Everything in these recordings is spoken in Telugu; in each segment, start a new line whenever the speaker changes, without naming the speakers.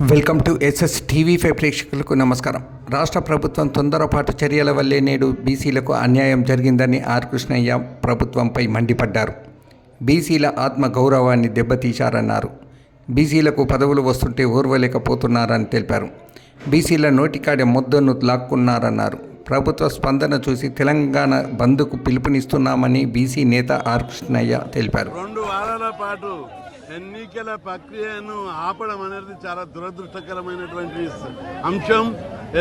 వెల్కమ్ టు ఎస్ఎస్ టీవీ5 ప్రేక్షకులకు నమస్కారం. రాష్ట్ర ప్రభుత్వం తొందరపాటు చర్యల వల్లే నేడు బీసీలకు అన్యాయం జరిగిందని ఆర్ కృష్ణయ్య ప్రభుత్వంపై మండిపడ్డారు. బీసీల ఆత్మ గౌరవాన్ని దెబ్బతీశారన్నారు. బీసీలకు పదవులు వస్తుంటే ఓర్వలేకపోతున్నారని తెలిపారు. బీసీల నోటికాడే ముద్దను లాక్కున్నారన్నారు. ప్రభుత్వ స్పందన చూసి తెలంగాణ బంద్కు పిలుపునిస్తున్నామని బీసీ నేత ఆర్ కృష్ణయ్య తెలిపారు.
2 వారాల పాటు ఎన్నికల ప్రక్రియను ఆపడం అనేది చాలా దురదృష్టకరమైనటువంటి అంశం.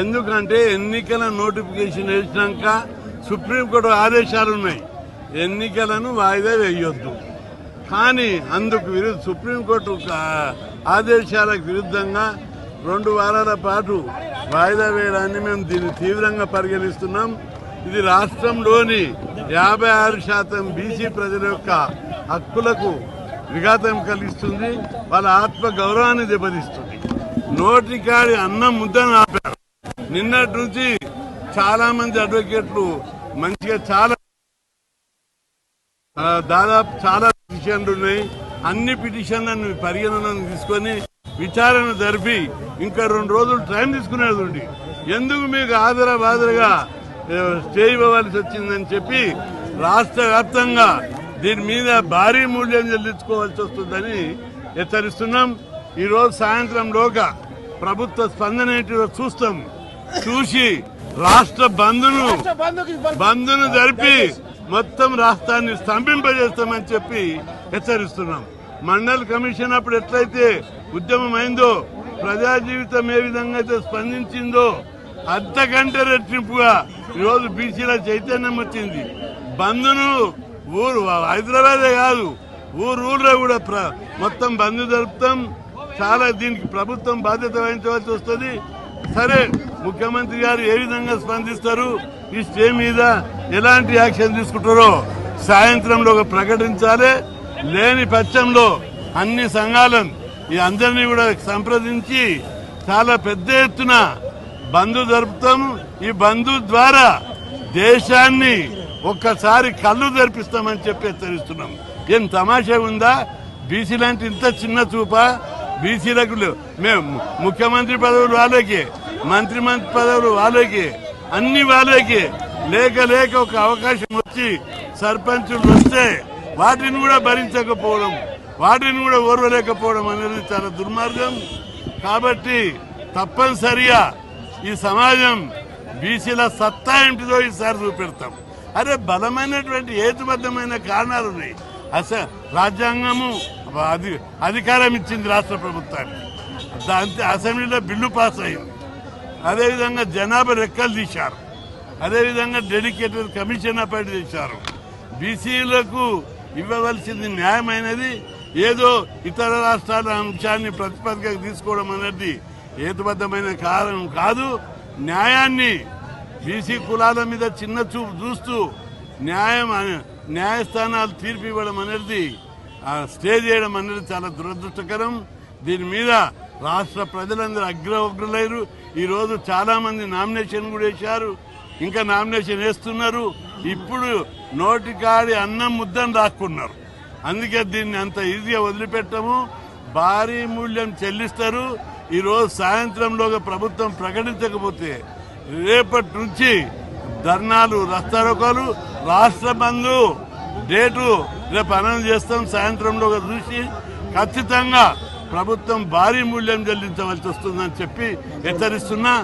ఎందుకంటే ఎన్నికల నోటిఫికేషన్ వేసినాక సుప్రీంకోర్టు ఆదేశాలు ఉన్నాయి, ఎన్నికలను వాయిదా వేయొద్దు. కానీ అందుకు సుప్రీంకోర్టు ఆదేశాలకు విరుద్ధంగా 2 వారాల పాటు వాయిదా వేయడాన్ని మేము దీన్ని తీవ్రంగా పరిగణిస్తున్నాం. ఇది రాష్ట్రంలోని 56% బీసీ ప్రజల యొక్క హక్కులకు విఘాతం కలిగిస్తుంది, వాళ్ళ ఆత్మ గౌరవాన్ని దెబ్బతీస్తుంది. నోటికాడి అన్నం ముద్దను ఆపారు. నిన్నటి నుంచి చాలా మంది అడ్వకేట్లు మంచిగా దాదాపు చాలా పిటిషన్లు ఉన్నాయి. అన్ని పిటిషన్లను పరిగణనలోకి తీసుకొని విచారణ జరిపి ఇంకా 2 రోజులు టైం తీసుకునేది ఉంది. ఎందుకు మీకు బాదరగా స్టే ఇవ్వవలసి వచ్చిందని చెప్పి రాష్ట్ర వ్యాప్తంగా దీని మీద భారీ మూల్యం చెల్లించుకోవాల్సి వస్తుందని హెచ్చరిస్తున్నాం. ఈరోజు సాయంత్రంలోగా ప్రభుత్వ స్పందన ఏంటిదో చూస్తాం. చూసి రాష్ట్ర బంద్ను జరిపి మొత్తం రాష్ట్రాన్ని స్తంభింపజేస్తామని చెప్పి హెచ్చరిస్తున్నాం. మండల్ కమిషన్ అప్పుడు ఎట్లయితే ఉద్యమం అయిందో, ప్రజా జీవితం ఏ విధంగా అయితే స్పందించిందో అంతకంటే రెట్టింపుగా ఈరోజు బీసీల చైతన్యం వచ్చింది. బంద్ను హైదరాబాదే కాదు ఊళ్ళో కూడా మొత్తం బంద్ జరుపుతాం. చాలా దీనికి ప్రభుత్వం బాధ్యత వహించవలసి వస్తుంది. సరే, ముఖ్యమంత్రి గారు ఏ విధంగా స్పందిస్తారు, ఈ స్టే మీద ఎలాంటి యాక్షన్ తీసుకుంటారో సాయంత్రంలో ప్రకటించాలి. లేని పక్షంలో అన్ని సంఘాలను ఈ అందరినీ కూడా సంప్రదించి చాలా పెద్ద ఎత్తున బంద్ జరుపుతాం. ఈ బంద్ ద్వారా దేశాన్ని ఒక్కసారి కళ్ళు తెరిపిస్తామని చెప్పి హెచ్చరిస్తున్నాం. ఏం తమాషా ఉందా? బీసీలంటే ఇంత చిన్న చూప? బీసీలకు మేము ముఖ్యమంత్రి పదవులు వాళ్ళకి, మంత్రి పదవులు వాళ్ళకి, అన్ని వాళ్ళకి లేక ఒక అవకాశం వచ్చి సర్పంచులు వస్తే వాటిని కూడా భరించకపోవడం, వాటిని కూడా ఓర్వలేకపోవడం అనేది చాలా దుర్మార్గం. కాబట్టి తప్పనిసరిగా ఈ సమాజం బీసీల సత్తా ఏంటిదో ఈసారి చూపెడతాం. అరే, బలమైనటువంటి హేతుబద్ధమైన కారణాలు ఉన్నాయి. రాజ్యాంగము అధికారం ఇచ్చింది రాష్ట్ర ప్రభుత్వానికి, దాంతో అసెంబ్లీలో బిల్లు పాస్ అయింది. అదేవిధంగా జనాభా లెక్కలు తీశారు, అదేవిధంగా డెడికేటెడ్ కమిషన్ అపాయింట్ చేశారు. బీసీలకు ఇవ్వవలసింది న్యాయమైనది. ఏదో ఇతర రాష్ట్రాల అంశాన్ని ప్రతిపాదికగా తీసుకోవడం అనేది హేతుబద్ధమైన కారణం కాదు. న్యాయాన్ని బీసీ కులాల మీద చిన్న చూపు చూస్తూ న్యాయస్థానాలు తీర్పు ఇవ్వడం అనేది, స్టే చేయడం అనేది చాలా దురదృష్టకరం. దీని మీద రాష్ట్ర ప్రజలందరూ అగ్రవగ్రులైరు. ఈరోజు చాలా మంది నామినేషన్ కూడా వేశారు, ఇంకా నామినేషన్ వేస్తున్నారు. ఇప్పుడు నోటికాడి అన్నం ముద్దను రాక్కున్నారు. అందుకే దీన్ని అంత ఈజీగా వదిలిపెట్టము, భారీ మూల్యం చెల్లిస్తారు. ఈరోజు సాయంత్రంలోగా ప్రభుత్వం ప్రకటించకపోతే రేపటి నుంచి ధర్నాలు, రస్తారోకాలు, రాష్ట్ర బంధు డేటు రేపు అనౌన్స్ చేస్తాం. సాయంత్రంలోగా చూసి ఖచ్చితంగా ప్రభుత్వం భారీ మూల్యం చెల్లించవలసి వస్తుందని చెప్పి హెచ్చరిస్తున్నా.